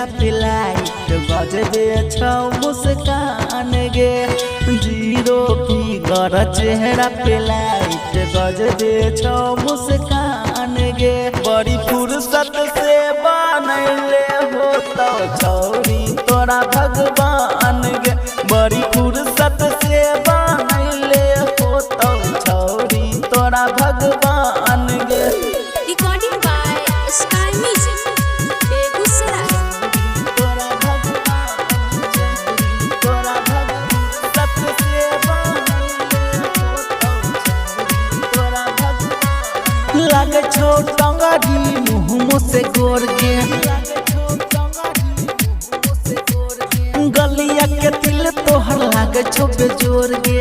चेहरा पे लाइट गजबे छौ मुस्कान गे। जीरो फिगर चेहरा पे लाइट गजबे छौ मुस्कान गे। बड़ी फुर्सत से बनैले हो तो छौरी तोरा भगवान गे। बड़ी फुर्सत से बनैले हो तो छौरी तोरा भगवान गे। Recording by Sky Music, Begusara. तोरा भगवान तोरा भगवान से बनैले हो तो छौरी तोरा भगवान। लागे छौ टंगड़ी मुँह से गोर गे। गलिया के दिल तोहर लागे छौ बेजोर गे।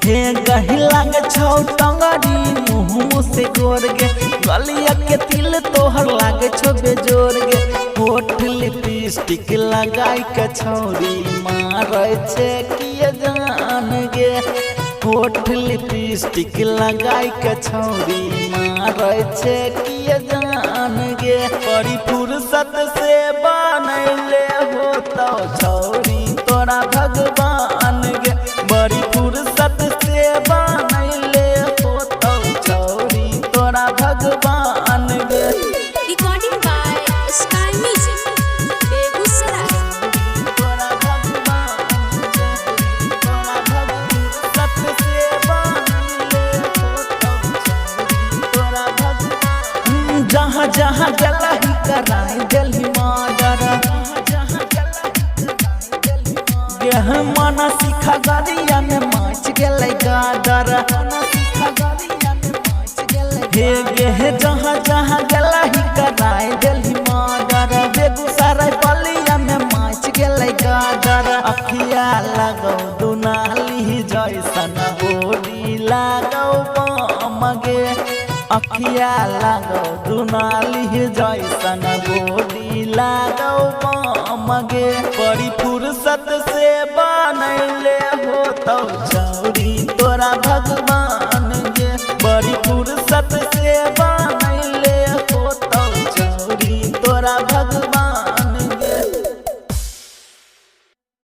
हे गही लागे छौ टंगड़ी मुँह से गोर गे। गलिया के दिल तोहर लागे छौ बेजोर गे। होठ लिपस्टिक लगाई के छौरी मारै छे किए जान गे। होठ लिपस्टिक लगाई के छौरी मारै छे किए जान गे। बड़ी फुर्सत से बनैले हो तो छौरी तोरा भगवान गे। बड़ी फुर्सत से बनैले हो तो छौरी तोरा भगवान गे। Recording by Sky Music, Begusara. तोरा भगवान तोरा भगवान से बनैले हो तो छौरी तोरा भगवान। जहाँ जहाँ गला ही कराई दिल्ली मर्डर गेह मना सिखा गरिया में मच गेलै गाडर। हे गेह जहाँ जहाँ गला ही कराई दिल्ली मर्डर। बेगूसराय बलिया में मच गेलै गाडर। अखिया लगौ दुनाली जैसन बोली लागौ बम गे। अखिया लागौ दुनाली जैसन बोली लागौ बम गे। बड़ी फुर्सत से बनैले हो तो छौरी